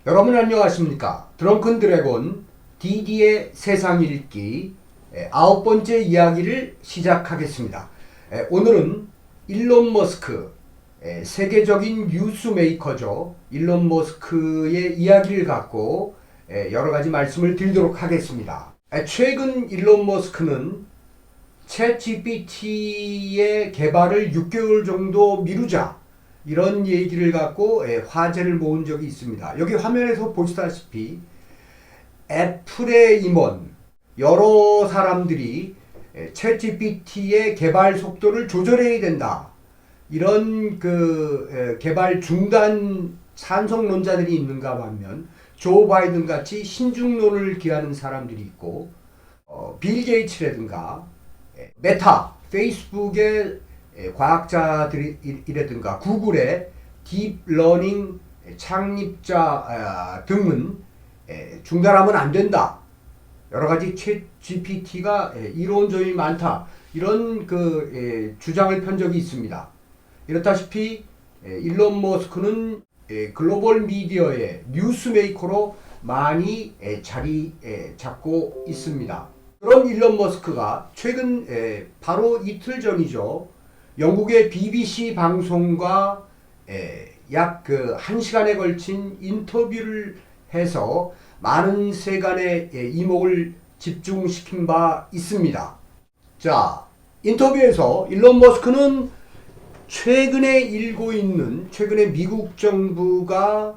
여러분 안녕하십니까? 드렁큰 드래곤 DD의 세상 읽기 9번째 이야기를 시작하겠습니다. 오늘은 일론 머스크, 세계적인 뉴스메이커죠. 일론 머스크의 이야기를 갖고 여러 가지 말씀을 드리도록 하겠습니다. 최근 일론 머스크는 챗 GPT의 개발을 6개월 정도 미루자, 이런 얘기를 갖고 화제를 모은 적이 있습니다. 여기 화면에서 보시다시피 애플의 임원 여러 사람들이 챗 GPT의 개발 속도를 조절해야 된다, 이런 개발 중단 찬성론자들이 있는가 하면 조 바이든 같이 신중론을 기하는 사람들이 있고, 빌 게이츠라든가 메타 페이스북의 과학자들이라든가 구글의 딥러닝 창립자 등은 중단하면 안 된다, 여러 가지 챗 GPT가 이론점이 많다, 이런 주장을 편 적이 있습니다. 이렇다시피 일론 머스크는 글로벌 미디어의 뉴스메이커로 많이 자리 잡고 있습니다. 그런 일론 머스크가 최근 바로 이틀 전이죠, 영국의 BBC 방송과 약 1시간에 걸친 인터뷰를 해서 많은 세간의 이목을 집중시킨 바 있습니다. 자, 인터뷰에서 일론 머스크는 최근에 미국 정부가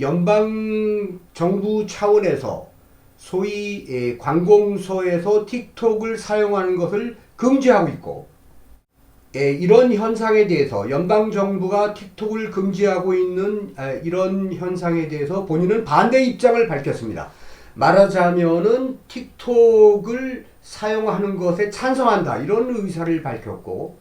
연방 정부 차원에서 소위 관공서에서 틱톡을 사용하는 것을 금지하고 있고, 이런 현상에 대해서 연방정부가 틱톡을 금지하고 있는 이런 현상에 대해서 본인은 반대 입장을 밝혔습니다. 말하자면은 틱톡을 사용하는 것에 찬성한다, 이런 의사를 밝혔고,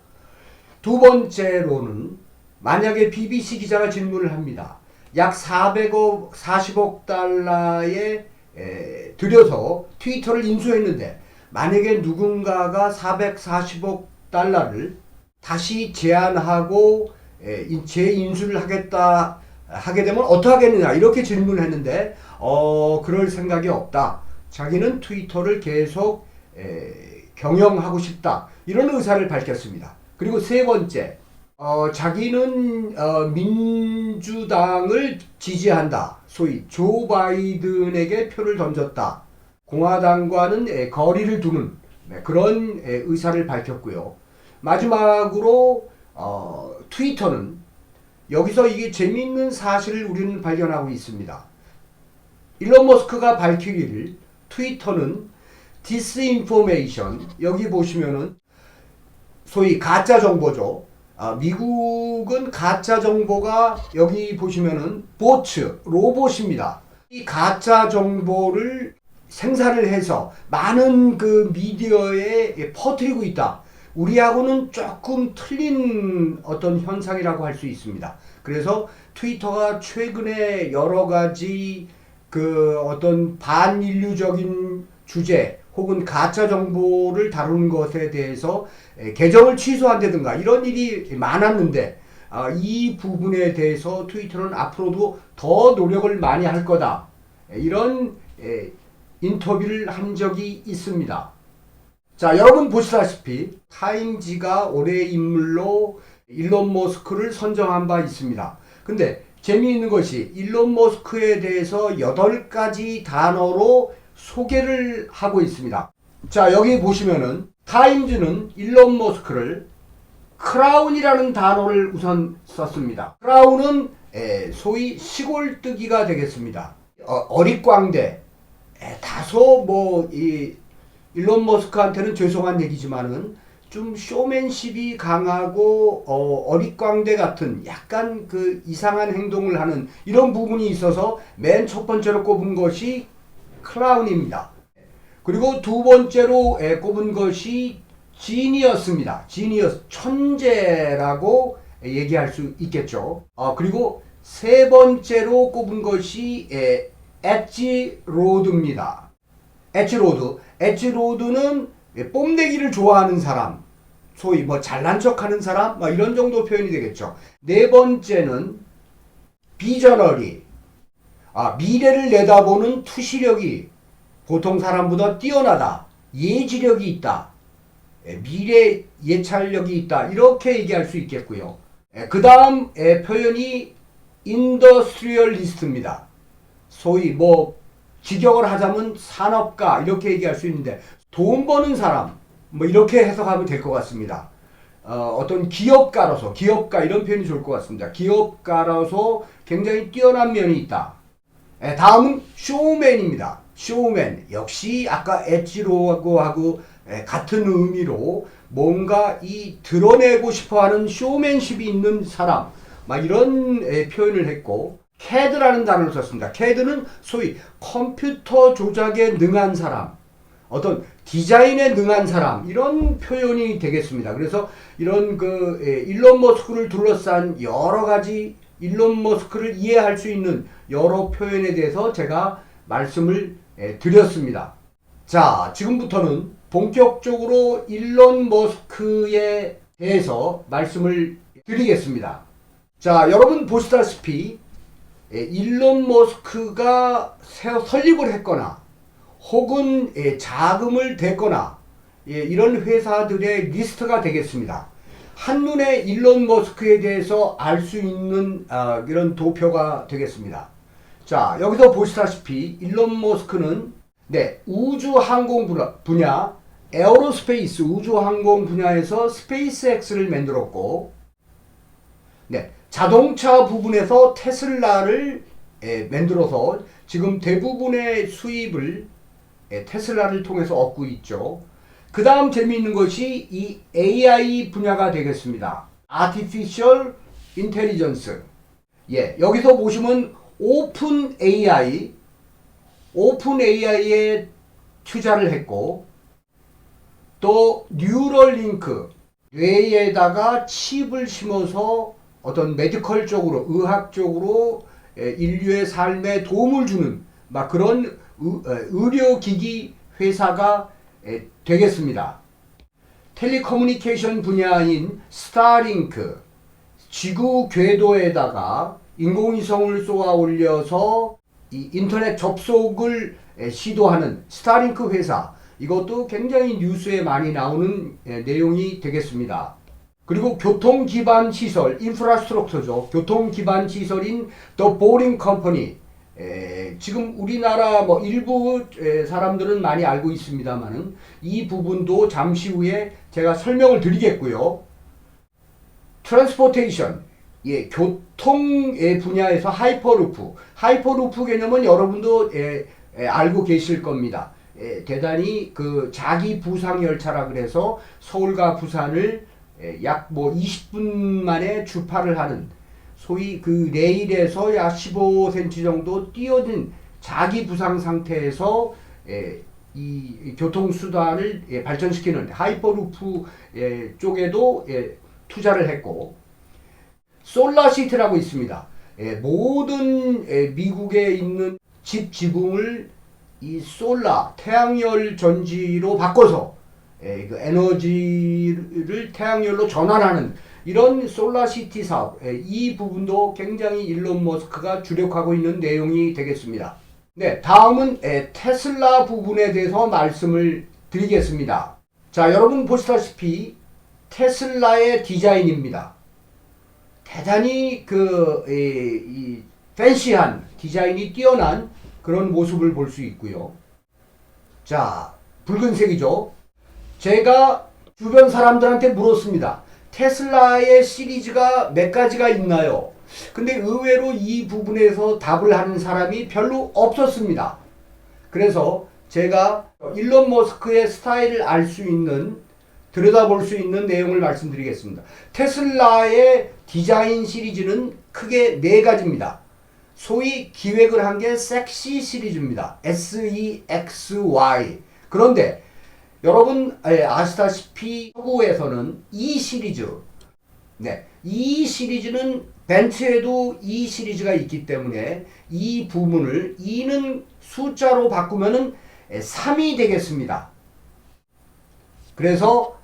두 번째로는 만약에 BBC 기자가 질문을 합니다. 약 40억 달러에 들여서 트위터를 인수했는데 만약에 누군가가 440억 달러를 다시 제안하고 재인수를 하게 되면 어떻게 하겠느냐, 이렇게 질문을 했는데 그럴 생각이 없다, 자기는 트위터를 계속 경영하고 싶다, 이런 의사를 밝혔습니다. 그리고 세 번째, 자기는 민주당을 지지한다, 소위 조 바이든에게 표를 던졌다, 공화당과는 거리를 두는 그런 의사를 밝혔고요. 마지막으로 트위터는, 여기서 이게 재미있는 사실을 우리는 발견하고 있습니다. 일론 머스크가 밝히기를 트위터는 디스인포메이션, 여기 보시면은 소위 가짜 정보죠. 미국은 가짜 정보가, 여기 보시면은 보트, 로봇입니다. 이 가짜 정보를 생산을 해서 많은 미디어에 퍼뜨리고 있다. 우리하고는 조금 틀린 어떤 현상이라고 할 수 있습니다. 그래서 트위터가 최근에 여러 가지 어떤 반인류적인 주제 혹은 가짜 정보를 다루는 것에 대해서 계정을 취소한다든가 이런 일이 많았는데, 이 부분에 대해서 트위터는 앞으로도 더 노력을 많이 할 거다, 이런 인터뷰를 한 적이 있습니다. 자, 여러분 보시다시피 타임지가 올해의 인물로 일론 머스크를 선정한 바 있습니다. 근데 재미있는 것이 일론 머스크에 대해서 8가지 단어로 소개를 하고 있습니다. 자, 여기 보시면은 타임즈는 일론 머스크를 크라운이라는 단어를 우선 썼습니다. 크라운은 소위 시골뜨기가 되겠습니다. 어릿광대, 다소 일론 머스크한테는 죄송한 얘기지만은 좀 쇼맨십이 강하고 어릿광대 같은 약간 이상한 행동을 하는 이런 부분이 있어서 맨 첫 번째로 꼽은 것이 클라운입니다. 그리고 두 번째로 꼽은 것이 지니어스입니다. 지니어스, 천재라고 얘기할 수 있겠죠. 그리고 세 번째로 꼽은 것이 엣지 로드입니다. 엣지 로드는 뽐내기를 좋아하는 사람, 소위 잘난 척하는 사람, 이런 정도 표현이 되겠죠. 네 번째는 비저너리, 미래를 내다보는 투시력이 보통 사람보다 뛰어나다. 예지력이 있다. 미래 예찰력이 있다. 이렇게 얘기할 수 있겠고요. 그 다음 표현이 인더스트리얼리스트입니다. 소위 직역을 하자면 산업가 이렇게 얘기할 수 있는데 돈 버는 사람 이렇게 해석하면 될 것 같습니다. 어떤 기업가로서 기업가 이런 표현이 좋을 것 같습니다. 기업가로서 굉장히 뛰어난 면이 있다. 다음은 쇼맨입니다. 쇼맨 역시 아까 엣지로하고 같은 의미로 뭔가 드러내고 싶어하는 쇼맨십이 있는 사람 이런 표현을 했고 CAD라는 단어를 썼습니다. CAD는 소위 컴퓨터 조작에 능한 사람, 어떤 디자인에 능한 사람 이런 표현이 되겠습니다. 그래서 이런 일론 머스크를 둘러싼 여러 가지 일론 머스크를 이해할 수 있는 여러 표현에 대해서 제가 말씀을 드렸습니다. 자, 지금부터는 본격적으로 일론 머스크에 대해서 말씀을 드리겠습니다. 자, 여러분 보시다시피 일론 머스크가 설립을 했거나 혹은 자금을 댔거나 이런 회사들의 리스트가 되겠습니다. 한눈에 일론 머스크에 대해서 알 수 있는 이런 도표가 되겠습니다. 자, 여기서 보시다시피 일론 머스크는 우주항공 분야, 에어로스페이스 우주항공 분야에서 스페이스X를 만들었고 자동차 부분에서 테슬라를 만들어서 지금 대부분의 수입을 테슬라를 통해서 얻고 있죠. 그 다음 재미있는 것이 이 AI 분야가 되겠습니다. Artificial Intelligence. 여기서 보시면 오픈 AI에 투자를 했고 또 뉴럴링크 뇌에다가 칩을 심어서 어떤 메디컬 쪽으로 의학 쪽으로 인류의 삶에 도움을 주는 그런 의료기기 회사가 되겠습니다. 텔레커뮤니케이션 분야인 스타링크 지구 궤도에다가 인공위성을 쏘아 올려서 이 인터넷 접속을 시도하는 스타링크 회사 이것도 굉장히 뉴스에 많이 나오는 내용이 되겠습니다. 그리고 교통 기반 시설, 인프라스트럭처죠. 교통 기반 시설인 The Boring Company. 지금 우리나라 일부 사람들은 많이 알고 있습니다만은 이 부분도 잠시 후에 제가 설명을 드리겠고요. 트랜스포테이션, 교통의 분야에서 하이퍼루프 개념은 여러분도 알고 계실 겁니다. 대단히 자기 부상 열차라 그래서 서울과 부산을 약 20분 만에 주파를 하는 소위 레일에서 약 15cm 정도 뛰어든 자기 부상 상태에서 이 교통수단을 발전시키는 하이퍼루프 쪽에도 투자를 했고 솔라시티라고 있습니다. 모든 미국에 있는 집 지붕을 이 태양열 전지로 바꿔서 에너지를 태양열로 전환하는 이런 솔라시티 사업, 이 부분도 굉장히 일론 머스크가 주력하고 있는 내용이 되겠습니다. 다음은 테슬라 부분에 대해서 말씀을 드리겠습니다. 자, 여러분 보시다시피 테슬라의 디자인입니다. 대단히 이 팬시한 디자인이 뛰어난 그런 모습을 볼 수 있고요. 자, 붉은색이죠. 제가 주변 사람들한테 물었습니다. 테슬라의 시리즈가 몇 가지가 있나요? 근데 의외로 이 부분에서 답을 하는 사람이 별로 없었습니다. 그래서 제가 일론 머스크의 스타일을 알 수 있는, 들여다볼 수 있는 내용을 말씀드리겠습니다. 테슬라의 디자인 시리즈는 크게 4가지입니다. 소위 기획을 한 게 섹시 시리즈입니다. SEXY. 그런데 여러분 아시다시피 서구에서는 E 시리즈, E 시리즈는 벤츠에도 E 시리즈가 있기 때문에 이 부분을 E는 숫자로 바꾸면은 3이 되겠습니다. 그래서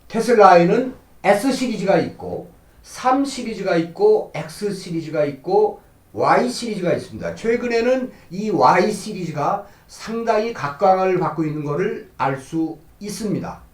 테슬라에는 S 시리즈가 있고 3 시리즈가 있고 X 시리즈가 있고 Y 시리즈가 있습니다. 최근에는 이 Y 시리즈가 상당히 각광을 받고 있는 것을 알 수 있습니다.